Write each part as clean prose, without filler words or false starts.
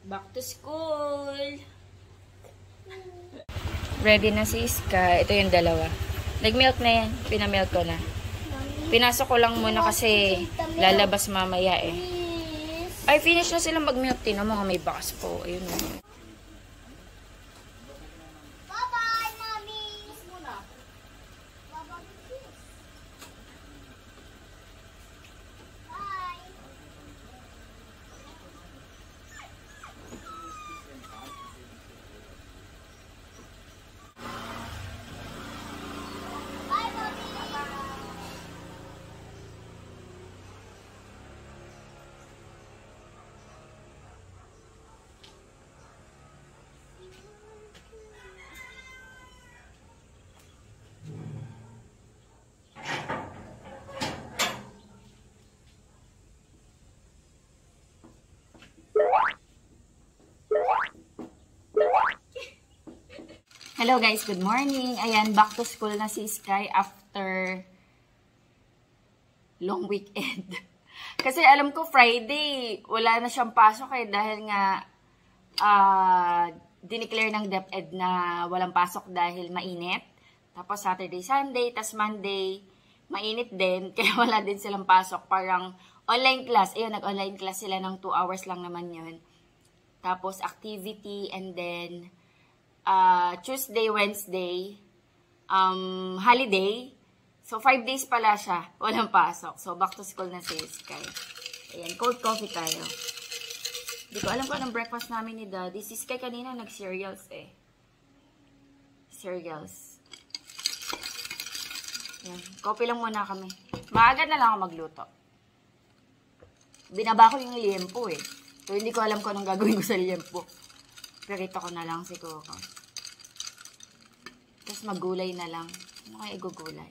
Back to school! Ready na si Iska. Ito yung dalawa. Nag-milk na yan. Pinamilk ko na. Pinasok ko lang muna kasi lalabas mamaya eh. Ay, finish na silang mag-milk. Tingnan mo, may bakas po. Ayun na. Hello guys, good morning. Ayan, back to school na si Sky after long weekend. Kasi alam ko Friday, wala na siyang pasok eh dahil nga dineclare ng DepEd na walang pasok dahil mainit. Tapos Saturday, Sunday, tas Monday, mainit din. Kaya wala din silang pasok. Parang online class. Ayun, nag-online class sila ng 2 hours lang naman yun. Tapos activity and then Tuesday, Wednesday, holiday. So, 5 days pala siya. Walang pasok. So, back to school na si Sky. Ayan, cold coffee tayo. Hindi ko alam kung anong breakfast namin ni Daddy. Si Sky kanina nag-cereals eh. Cereals. Ayan, coffee lang muna kami. Maaga na lang ako magluto. Binaba ko yung liempo eh. So, hindi ko alam kung anong gagawin ko sa liempo. Perito ko na lang siguro. Tapos maggulay na lang. Ano kaya igugulay?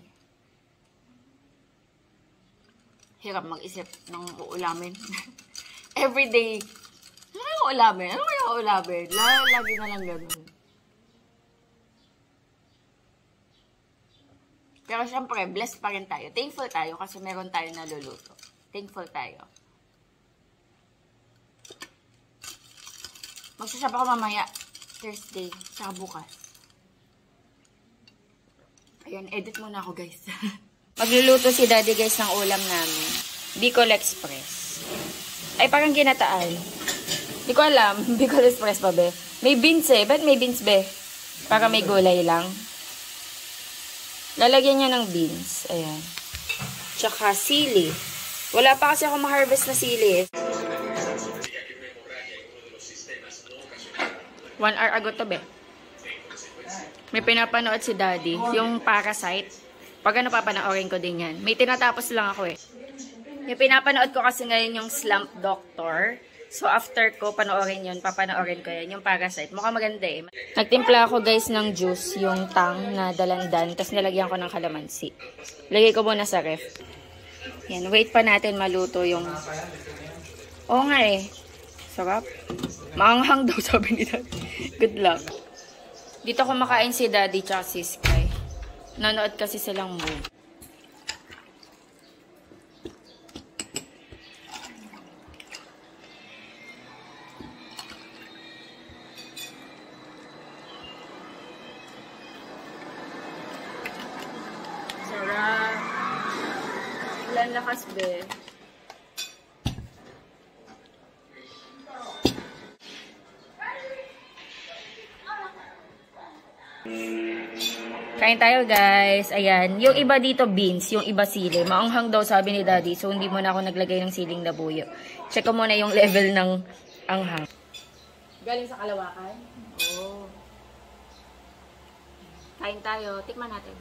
Hirap mag-isip ng uulamin. Everyday. Ano kaya uulamin? Ano kaya uulamin? Lagi na lang ganun. Pero syempre, blessed pa rin tayo. Thankful tayo kasi meron tayo naluluto. Thankful tayo. Magsasap ako mamaya, Thursday, saka bukas. Ayan, edit muna ako guys. Magluluto si Daddy guys ng ulam namin. Bicol Express. Ay, parang ginataan. Di ko alam, Bicol Express pa be. May beans eh. Ba't may beans be? Para may gulay lang. Lalagyan niya ng beans. Ayan. Tsaka sili. Wala pa kasi ako ma-harvest na sili eh. 1 hour ago to be. May pinapanood si Daddy, yung Parasite. Pag ano papanoorin ko din yan. May tinatapos lang ako eh. Yung pinapanood ko kasi ngayon yung Slump Doctor. So after ko panoorin yun, papanoorin ko yan. Yung Parasite. Mukhang maganda eh. Nagtimpla ako guys ng juice, yung tang na dalandan. Tapos nilagyan ko ng kalamansi. Lagay ko muna sa ref. Yan, wait pa natin maluto yung... Oo nga eh. Sarap. Maanghang daw sabi ni Daddy. Good luck. Dito kumakain si Daddy tsaka si Sky. Nanood kasi silang movie. Sarap. Ilan lakas be. Kain tayo guys. Ayan. Yung iba dito beans, yung iba sili. Maanghang daw sabi ni Daddy. So hindi muna ako naglagay ng siling labuyo. Check ko muna yung level ng anghang. Galing sa Kalawakan? Oo. Kain tayo. Tikman natin.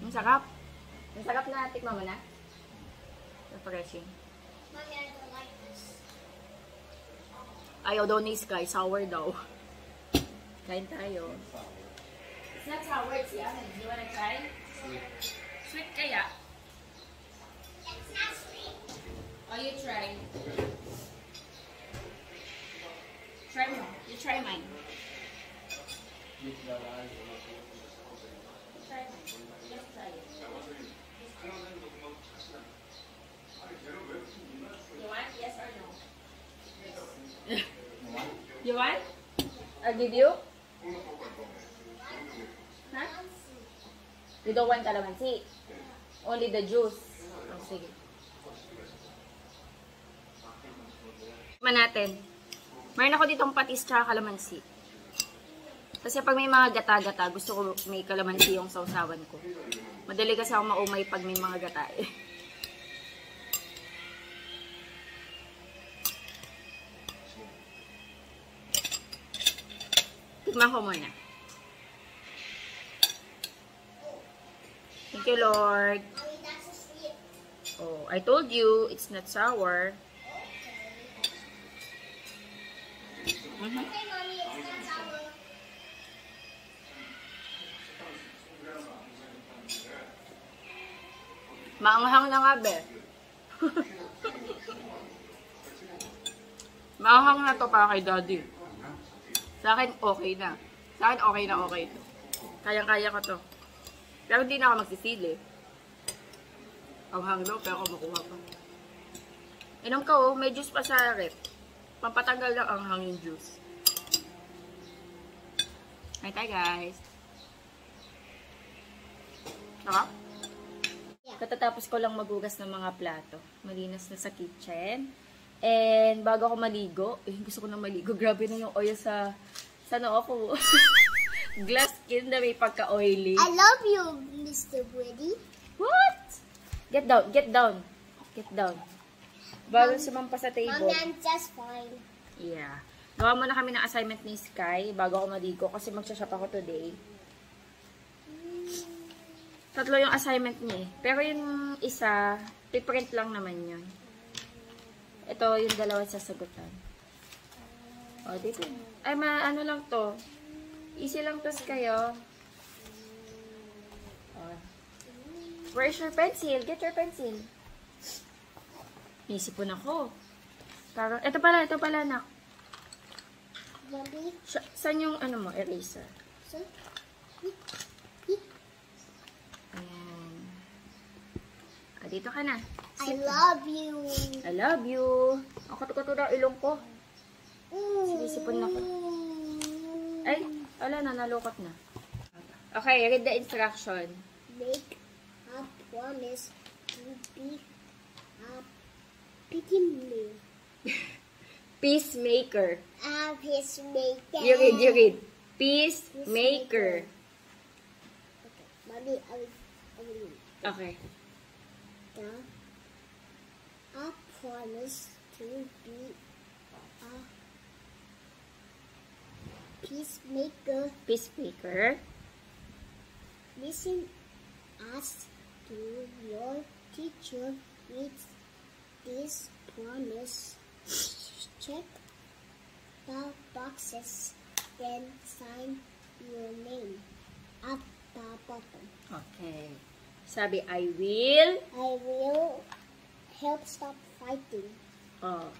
Ang sarap. Ang sarap na. Tikman mo na. Refreshing. Mommy, I don't like this. Ayaw daw ni Sky. Sour daw. Kain tayo. It's not sour, it's yummy. Do you wanna try? Sweet. Sweet kaya? It's not sweet. Oh, you try. Try mo. You try mine. You try mine. Let's try it. You want? Yes or no? give you? Huh? You don't want calamansi? Only the juice. Oh, sige. Tikman natin. Mayroon ako ditong patis tsaka kalamansi. Kasi pag may mga gata-gata, gusto ko may kalamansi yung sausawan ko. Madali kasi ako maumay pag may mga gata eh. Tikman ko muna. Thank you, Lord. Oh, I told you, it's not sour. Maanghang na nga, be. Maanghang na to para kay Daddy. Sa akin, okay na. Sa akin, okay na okay to. Kayang-kaya ko to. Pero hindi na ako magsisili. Ang hanglo, pero ako makuha pa. Inom ka, oh. May juice pa sa rep. Pampatanggal lang ang hangin juice. Hi, guys. Naka? Katatapos ko lang magugas ng mga plato. Malinas na sa kitchen. And bago ako maligo, gusto ko na maligo. Grabe na yung oil sa noo ko. Glass skin na may pagka-oily. I love you, Mr. Woody. What? Get down, get down. Get down. Bago sumampa sa table. Mommy, I'm just fine. Yeah. Gawa muna kami ng assignment ni Sky bago ako maligo kasi magsashop ako today. Tatlo yung assignment niya eh. Pero yung isa, piprint lang naman yun. Ito yung dalawa sasagutan. O, dito. Ay, ano lang to. Easy lang to kayo. O. Where's your pencil? Get your pencil. Isipon ako. Parang, ito pala, anak. Mommy? Saan yung, ano mo, eraser? So? Ayan. Dito ka na. I love you. I love you. Ang kato-kato na ilong ko. Sinisipon na ko. Ay, wala na, nalukot na. Okay, read the instruction. Make a promise to be a peacemaker. Peacemaker. A peacemaker. You read. Peacemaker. Okay, Mommy, I will read. Okay. A promise to be a peacemaker. Peacemaker. Listen as to your teacher reads this promise. Check the boxes, then sign your name at the bottom. Okay. Sabi, I will. I will help stop fighting. Oh.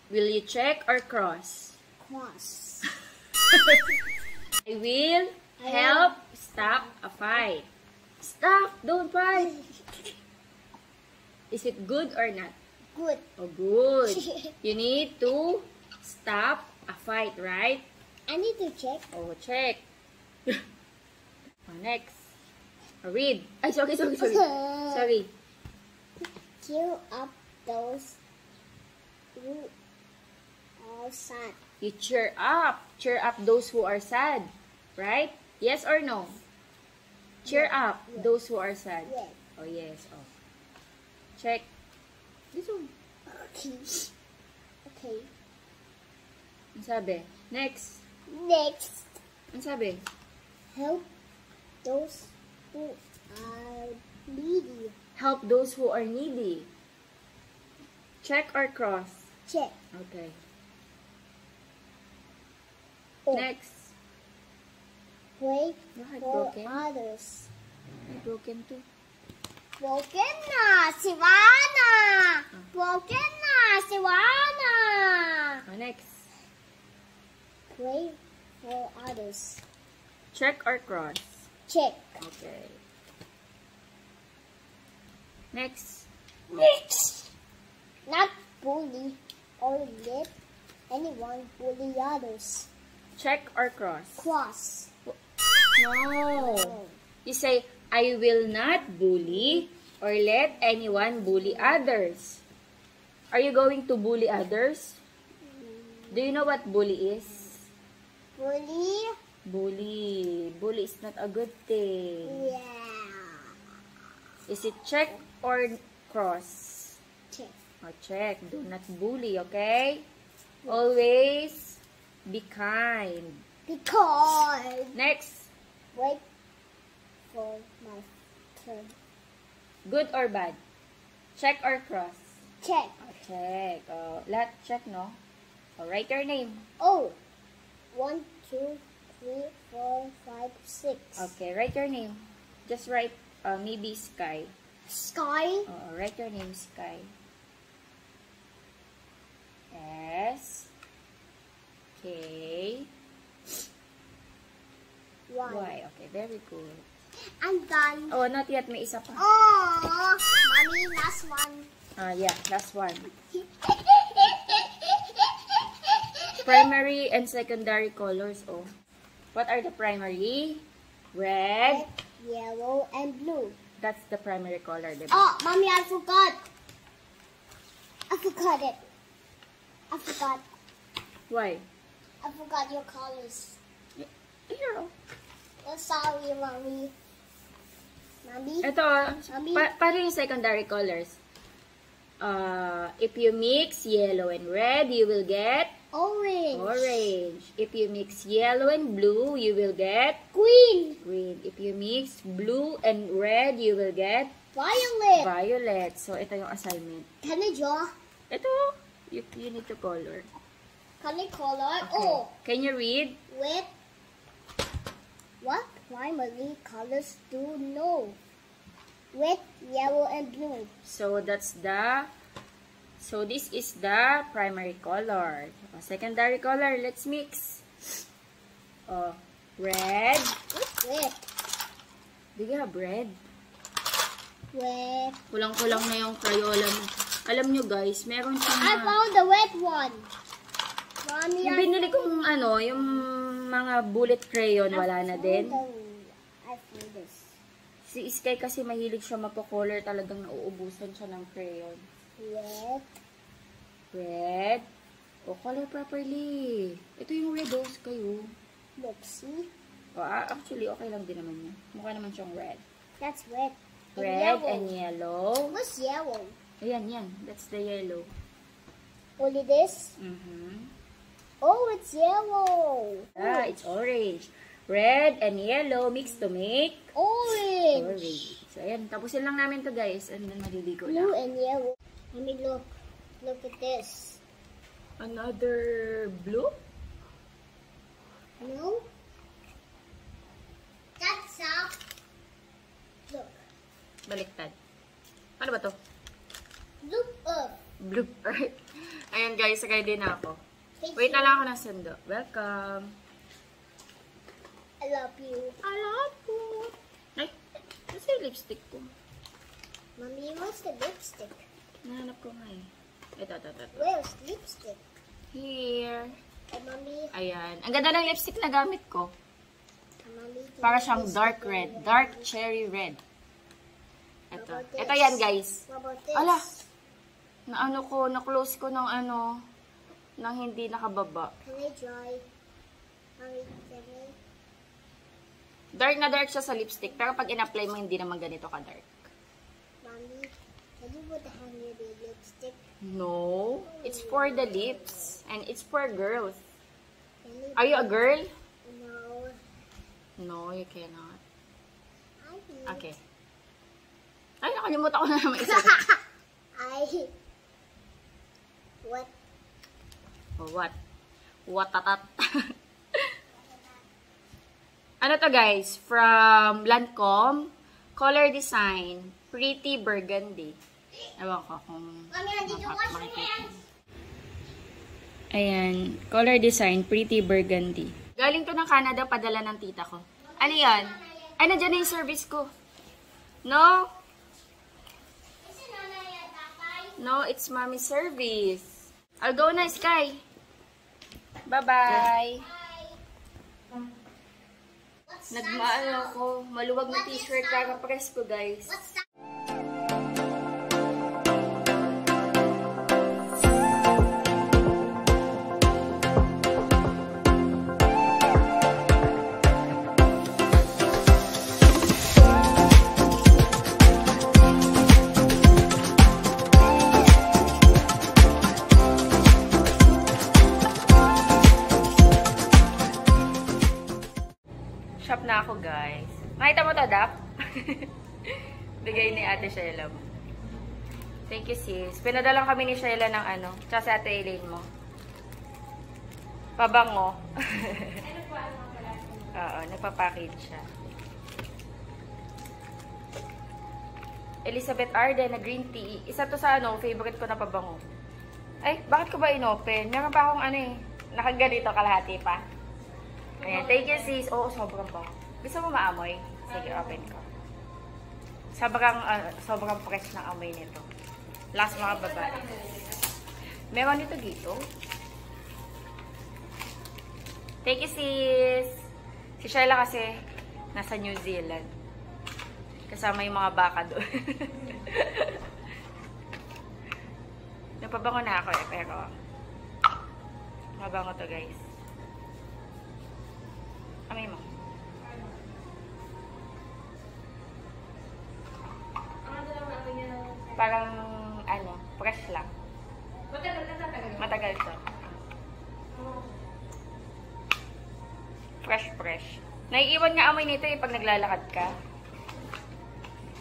Will you check or cross? Cross. I will help stop a fight. Stop! Don't fight! Is it good or not? Good. Oh, good. You need to stop a fight, right? I need to check. Oh, check. Next. Read. Ay, sorry. Sorry. Cheer up those who are sad. You cheer up. Cheer up those who are sad. Right? Yes or no? Cheer up those who are sad. Yes. Oh, yes. Oh. Check. This one. Okay. Okay. Ang sabi? Next. Next. Ang sabi? Help those who are needy. Help those who are needy. Check or cross? Check. Okay. Oh. Next. Pray Bakit for broken? others. May broken too. Broken na si Wana. Broken na si Wana. Oh, next. Pray for others. Check or cross? Check. Okay. Next. Next. Not bully or let anyone bully others. Check or cross? Cross. No. You say, I will not bully or let anyone bully others. Are you going to bully others? Do you know what bully is? Bully. Bully. Bully is not a good thing. Yeah. Is it check or cross? Check. Or check. Do not bully, okay? Always be kind. Because. Next. Wait for my turn. Good or bad? Check or cross? Check. Check. Lahat check, no? Write your name. Oh. 1, 2, 3, 4, 5, 6. Okay, write your name. Just write maybe Sky. Sky. Write your name, Sky. S K Y. Okay, very good. I'm done. Oh, not yet. May isa pa. Oh, mommy, last one. Yeah, last one. Primary and secondary colors. Oh, what are the primary? Red. Yellow and blue. That's the primary color, diba? Oh, mommy, I forgot. I forgot it. I forgot. Why? I forgot your colors. Here, oh. Oh, sorry, mommy. Mommy? Ito, Mommy? paano yung secondary colors? If you mix yellow and red, you will get Orange. orange. If you mix yellow and blue, you will get Green. green. If you mix blue and red, you will get Violet. violet. So, ito yung assignment. Can I draw? Ito, you need to color. Can I color? Okay. Oh, Can you read? with what primary colors do you know? Red, yellow, and blue. So, this is the primary color. Secondary color, let's mix. Red. What's red? Do you have red? Red. Kulang-kulang na yung Crayola mo. Alam nyo guys, meron siyang I found the red one. Mommy, yung binili kong yung mga bullet crayon, wala na din. I found this. Si Sky kasi mahilig siya mapo-color, talagang nauubusan siya ng crayon. Red. Red. Color properly. Ito yung red, Sky, Look, see? Actually, okay lang din naman niya. Mukha naman siyang red. That's red. Red and yellow. What's yellow? Ayan, yan. That's the yellow. Only this? Oh, it's yellow. It's orange. Red and yellow mixed to make Orange. So, ayan. Tapusin lang namin to guys. And then maliligo Blue na. and yellow. Let me look. Look at this. Another blue? No? That's up. Look. Baliktad. Ano ba to? Look up. Blue. Ayan guys, sakay din ako. Thank Wait you. na lang ako ng sundo. Welcome. I love you. I love you. Ay, nasa yung lipstick ko. Mommy, where's the lipstick? Nahanap ko nga eh. Ito. Where's lipstick? Here. Hey, Mommy. Ayan. Ang ganda ng lipstick na gamit ko. Mommy, can Para you siyang please dark look red. at Dark cherry red. Ito. How about this? Ito yan guys. What about this? Ala. Na-close ko ng nang hindi nakababa. Can I try? Mommy, can I? Dark na dark siya sa lipstick. Pero pag in-apply mo, hindi naman ganito ka-dark. Mommy, can you put the hand in the lipstick? No. It's for the lips. And it's for girls. Can you? Are you a girl? No. No, you cannot. I need. Okay. Ay, nakalimutan ko na naman isa. What? What? Watatat. Ano to guys? From Lancome. Color design. Pretty burgundy. Ewan ko kung Mommy, I need to wash my hands. Ayan. Color design. Pretty burgundy. Galing to ng Canada. Padala ng tita ko. Ano yan? Ay, nandiyan na yung service ko. No? No, it's mommy service. I'll go na, Sky. Bye-bye. Nagmaano ako, maluwag na t-shirt para press ko, guys. Shop na ako, guys. Nakita mo to, Dap? Bigay ni Ate Sheila. Thank you, sis. Pinadalang kami ni Sheila ng ano. Tsaka si Ate Elaine mo. Pabango. Oo, nagpapackage siya. Elizabeth Arden na green tea. Isa to sa ano, favorite ko na pabango. Ay, bakit ko ba inopen? Meron pa akong ano eh. Nakaganito, kalahati pa. Ayan, thank you, sis. Oo, sobrang pa. Gusto mo maamoy? Sige, open ko. Sobrang fresh ng amoy nito. Last mga babae. Meron nito dito. Thank you, sis. Si Sheila kasi nasa New Zealand. Kasama yung mga baka doon. Napabango na ako eh, pero mabango to, guys. Amoy mo. Parang, ano, fresh lang. Matagal to. Fresh. Naiiwan nga amoy nito eh pag naglalakad ka.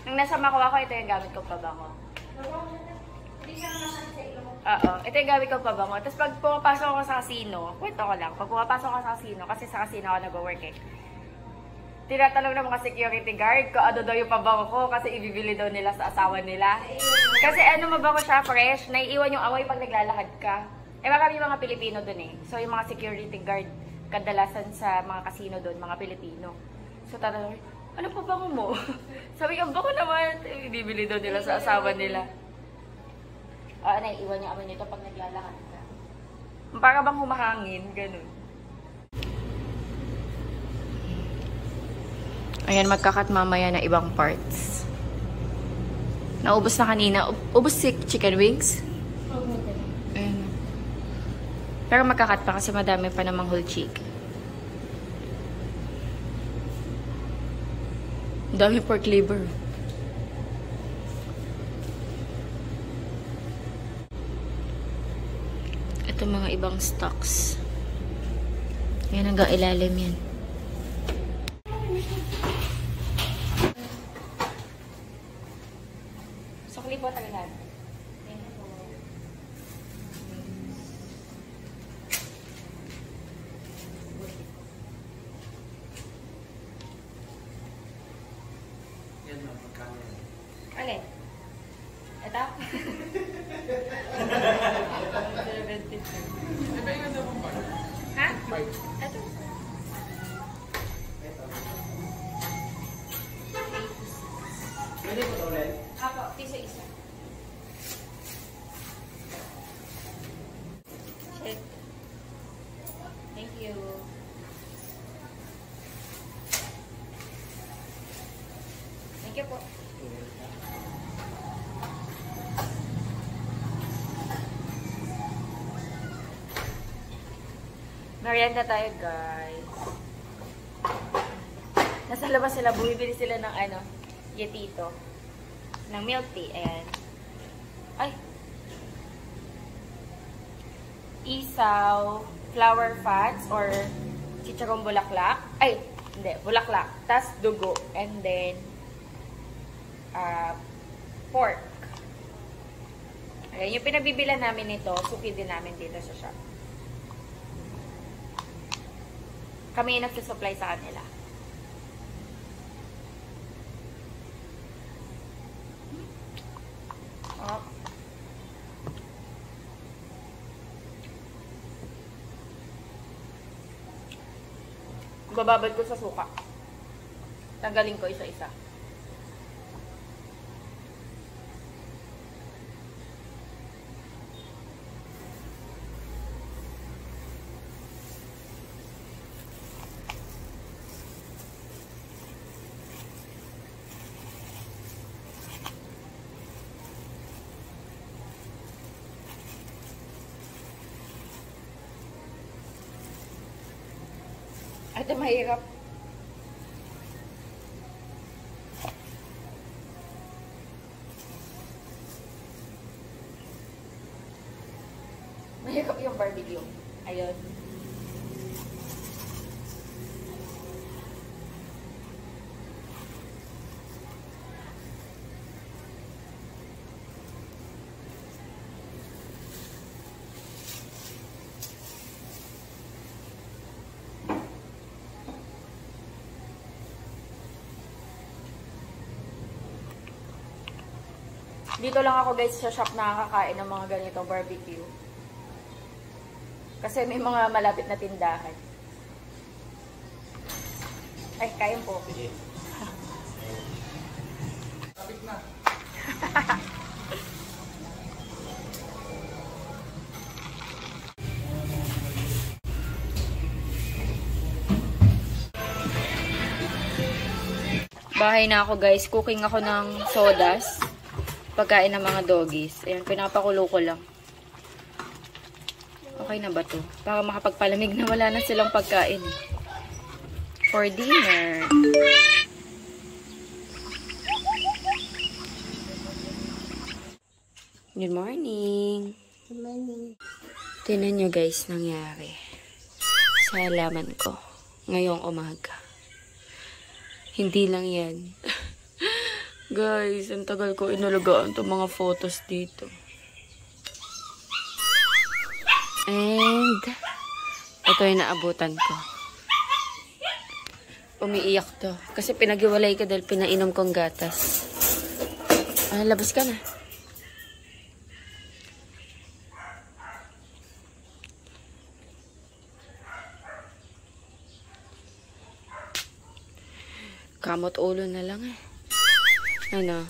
Nung nasa Makuha ko, ito yung gamit ko pabango. Oo, ito yung gamit ko pabango. Tapos pag pumapasok ako sa casino, kwento ko lang, pag pumapasok ako sa casino, kasi sa casino ako nag-work eh, tinatanong ng mga security guard kung ano daw yung pabango ko kasi ibibili daw nila sa asawa nila. Kasi ano, mabango siya, fresh, naiiwan yung amoy pag naglalakad ka. Eh marami mga Pilipino dun eh. So yung mga security guard, kadalasan sa mga casino dun, mga Pilipino. So tatanong, ano pabango mo? Sabi ko, bako naman, ibibili daw nila sa asawa nila. Naiiwan yung amoy nito pag naglalakad ka. Para bang humahangin, ganun. Ayan, magkakat mamaya na ibang parts. Naubos na kanina. Ubos si chicken wings? Ayan. Pero magkakat pa kasi madami pa namang whole chicken. Dami pork liver. Ito mga ibang stocks. Ayan, hanggang ilalim yan. Sukli po tagalan. Yan na, magkano. Alin? Ito? Ha? Ito. Pwede po ito ulit? Apo, isa-isa. Check. Thank you. Thank you po. Merienda tayo, guys. Nasa labas sila, bumibili sila ng ano, yetito. Ng milk tea, ayan. Ay! Isaw, flour fats, or chicharong bulaklak. Ay, hindi, bulaklak. Tas dugo, and then pork. Ayan, yung pinabibilan namin nito, suki din namin dito sa shop. Kami yung nagsusupply sa kanila. Oh. Bababad ko sa suka. Tanggalin ko isa-isa. Ito mahirap. Mahirap yung barbecue. Ayun. Dito lang ako guys sa shop nakakakain ng mga ganitong barbecue. Kasi may mga malapit na tindahan. Ay, kain po. Sige. Kapit na. Bahay na ako guys. Cooking ako ng sodas. Pagkain ng mga doggies. Ayan, pinapakulo ko lang. Okay na ba to? Para makapagpalamig na wala na silang pagkain. For dinner. Good morning. Good morning. Tingnan nyo guys, nangyari. Sa halaman ko. Ngayong umaga. Hindi lang yan. Guys, ang tagal ko inalagaan itong mga photos dito. And, ito yung naabutan ko. Umiiyak to. Kasi pinag-iwalay ka dahil pinainom kong gatas. Ah, labas ka na. Kamot ulo na lang eh. Ano?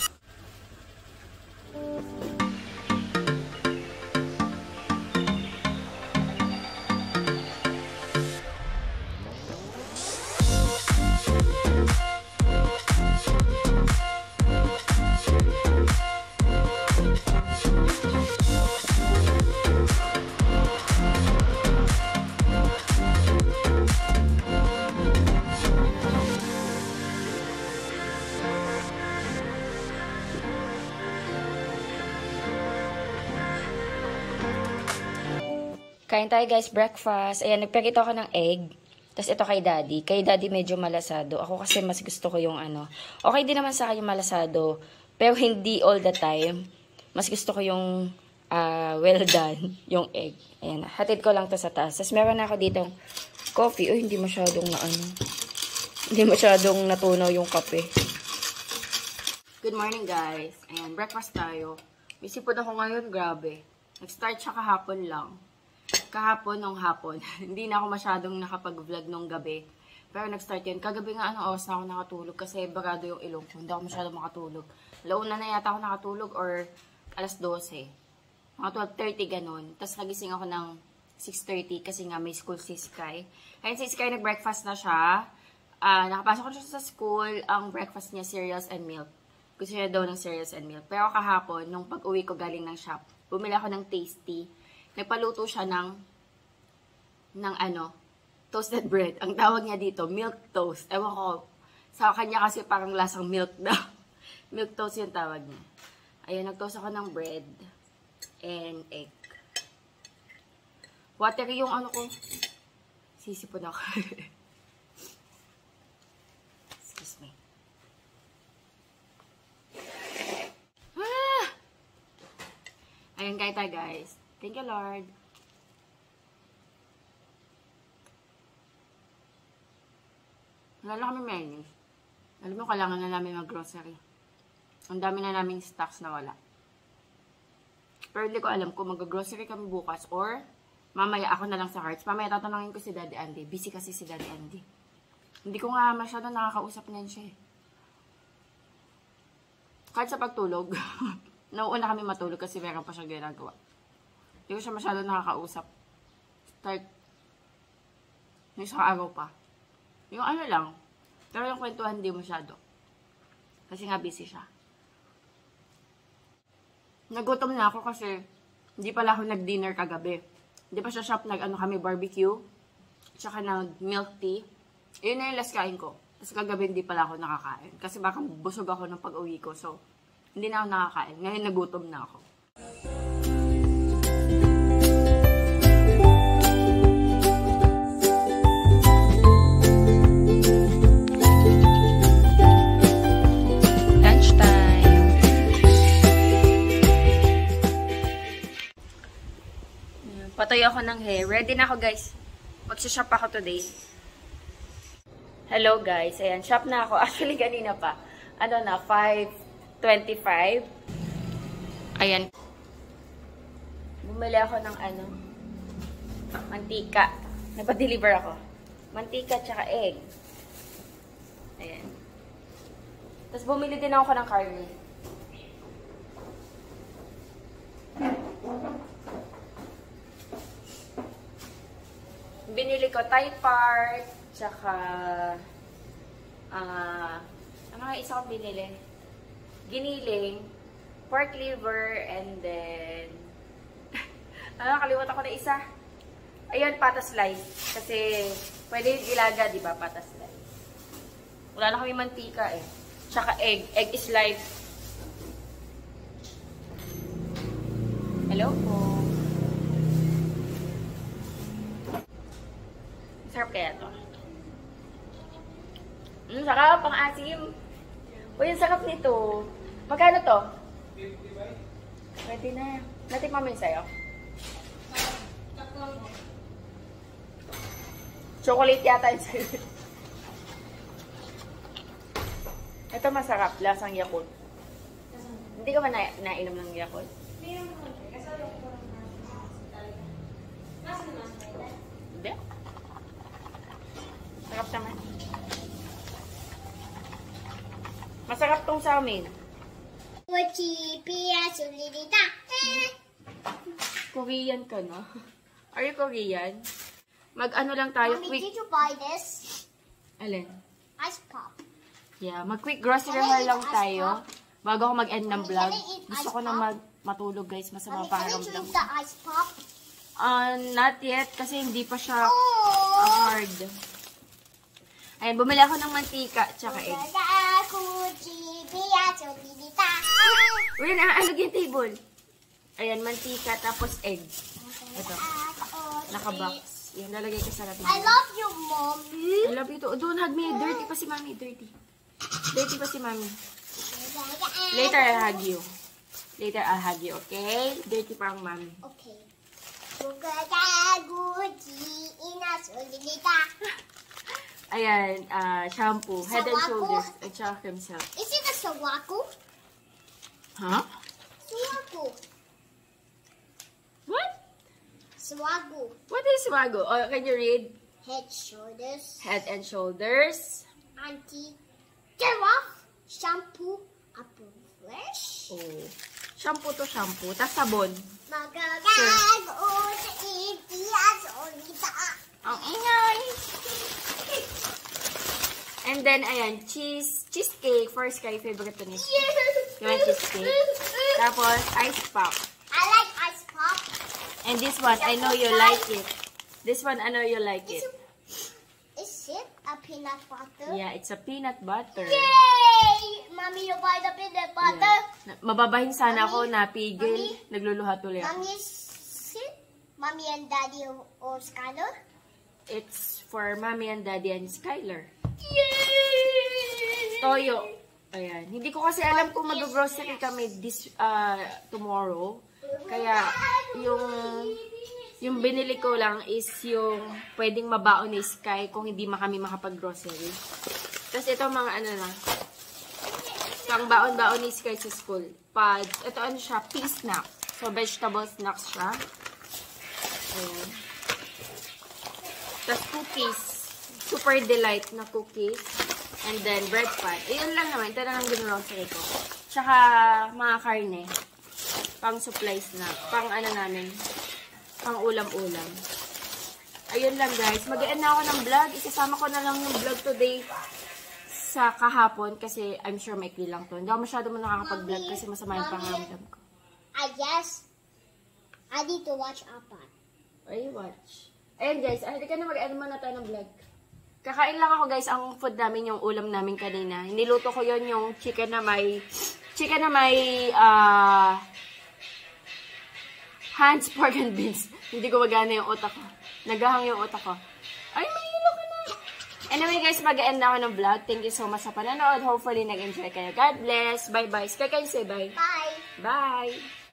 Kain tayo guys, breakfast. Ayan, nagpakita ako ng egg. Tapos ito kay daddy. Kay daddy medyo malasado. Ako kasi mas gusto ko yung ano. Okay din naman sa akin yung malasado. Pero hindi all the time. Mas gusto ko yung well done, yung egg. Ayan, hatid ko lang to sa taas. Tapos meron na ako ditong coffee. Uy, hindi masyadong na ano. Hindi masyadong natunaw yung kape. Good morning guys. Ayan, breakfast tayo. Busy po ako ngayon, grabe. Nag-start siya kahapon lang. Kahapon nung hapon. Hindi na ako masyadong nakapag-vlog nung gabi. Pero nag-start yun. Kagabi nga anong oras na ako nakatulog kasi barado yung ilong ko. Hindi ako masyadong makatulog. Launa na yata ako nakatulog or alas 12. Mga 12:30 ganun. Tapos nagising ako ng 6:30 kasi nga may school si Sky. Ayun si Sky nag-breakfast na siya. Nakapasok ko siya sa school. Ang breakfast niya cereals and milk. Gusto niya daw ng cereals and milk. Pero kahapon, nung pag-uwi ko galing ng shop, bumili ako ng Tasty. Nagpaluto siya ng toasted bread. Ang tawag niya dito, milk toast. Ewan ko, sa kanya kasi parang lasang milk daw. Milk toast yung tawag niya. Ayun, nag-toast ako ng bread and egg. Watery yung ano ko. Sisipon ako. Excuse me. Ayun, kain tayo guys. Thank you, Lord. Wala na kami menus. Alam mo, kailangan na namin mag-grocery. Ang dami na naming stocks na wala. Pero hindi ko alam kung mag-grocery kami bukas or mamaya ako na lang sa Hearts. Mamaya tatanungin ko si Daddy Andy. Busy kasi si Daddy Andy. Hindi ko nga masyado nakakausap niyan siya eh. Kahit sa pagtulog, nauuna kami matulog kasi meron pa siya ginagawa. Hindi ko siya masyado nakakausap. Start, yung isang araw pa. Yung ano lang. Pero yung kwentuhan hindi masyado. Kasi nga busy siya. Nagutom na ako kasi hindi pala ako nag-dinner kagabi. Hindi pa siya shop kami barbecue. Tsaka nag-milk tea. Yun na yung last kain ko. Tapos kagabi hindi pala ako nakakain. Kasi baka busog ako ng pag-uwi ko. So, hindi na ako nakakain. Ngayon nagutom na ako. Patoy ako ng hair. Ready na ako, guys. Magsishop ako today. Hello, guys. Ayan, shop na ako. Actually, kanina pa. Ano na, 5:25. Ayan. Bumili ako ng mantika. Nagpa-deliver ako. Mantika tsaka egg. Ayan. Tapos bumili din ako ng karne. Binili ko Thai part, tsaka, ano nga isa kong binili? Giniling, pork liver, and then, nakalimutan ko na isa. Ayun, pata slice. Kasi, pwede yung ilaga, di ba? Pata slice. Wala na kami mantika eh. Tsaka egg. Egg is life. Hello po. Sarap kaya to. Sarap, pang asim. Uy, ang sarap nito. Magkano to? 50 Pwede na. Natikman mo yun sa'yo. Chocolate yata yun sa'yo. Ito masarap. Lasang Yakult. Hindi ka ba nainom ng Yakult? Hindi. Sarap naman. Masarap tong sa amin. Korean ka na? Are you Korean? Mag-ano lang tayo, Mommy, quick... did you buy this? Alin? Ice pop. Yeah, mag-quick grocery Can I haul lang eat ice tayo. Bago ako mag-end ng Mommy, vlog. can I eat Gusto ice ko na pop? matulog, guys. Masama Mommy, pa can I pakiramdam drink ko. the ice pop? Not yet, kasi hindi pa siya Oh! hard. Ayan, bumili ako ng mantika, tsaka egg. Uy, naaalog yung table. Ayan, mantika, tapos egg. Ito, naka-box. Yan, lalagay ko sa lahat. I love you, Mommy. I love you too. Don't hug me. Dirty pa si Mommy. Dirty. Dirty pa si Mommy. Later, I'll hug you. Later, I'll hug you, okay? Dirty pa ang Mommy. Okay. Ayan, shampoo. Head and Sawaku. Shoulders. At saka cream silk. Is it a sawaku? Huh? Sawaku. What? Sawaku. What is Wago? Oh, can you read? Head, shoulders, Head and Shoulders. anti-giraffe, shampoo, apple fresh. Oh. Shampoo to shampoo. Tapos sabon. Ang ingay. And then, ayan, cheesecake for Sky. Favorite to niya. You want cheesecake? Tapos, ice pop. I like ice pop. And this one, I know you like it. This one, I know you like it. Is it a peanut butter? Yeah, it's a peanut butter. Yay! Mommy, you buy the peanut butter. Yeah. Mababahin sana ako Mommy? na pigil. Mommy? Nagluluha tuloy ako. Mommy, sit. Mommy and Daddy or Skylar? It's for Mommy and Daddy and Skylar. Yay! Toyo. Ayan. Hindi ko kasi alam kung mag-grocery kami this tomorrow. Kaya yung binili ko lang is yung pwedeng mabaon ni Sky kung hindi kami makapag-grocery. Tapos ito mga ano na. Pang baon-baon ni Sky sa school. Pads. Ito ano siya? Pea snack. So vegetable snacks siya. Ayan. Tapos cookies. Super delight na cookies. And then bread pan. Iyon lang naman. Ito lang ang gin-grocery ko. Tsaka mga karne. Pang supplies na. Pang ano namin. Pang ulam-ulam. Ayun lang guys. Mag-end na ako ng vlog. Isasama ko na lang yung vlog today sa kahapon. Kasi I'm sure maikli lang to. Hindi ako masyado mo nakakapag-vlog kasi masama yung pangaramdam ko. I guess I need to watch Apat. Ay, watch. Ayun guys. Hindi ka na mag-end mo na tayo ng vlog. Kakain lang ako guys. Ang food namin, yung ulam namin kanina. Niluto ko yon yung chicken na may Hans, pork and beans. Hindi ko magana yung utak ko. Nagahang yung utak ko. Ay, mahilo ka na. Anyway guys, mag-end na ako ng vlog. Thank you so much sa panonood. Hopefully nag-enjoy kayo. God bless. Bye-bye. Kaya kayo say bye. Bye. Bye.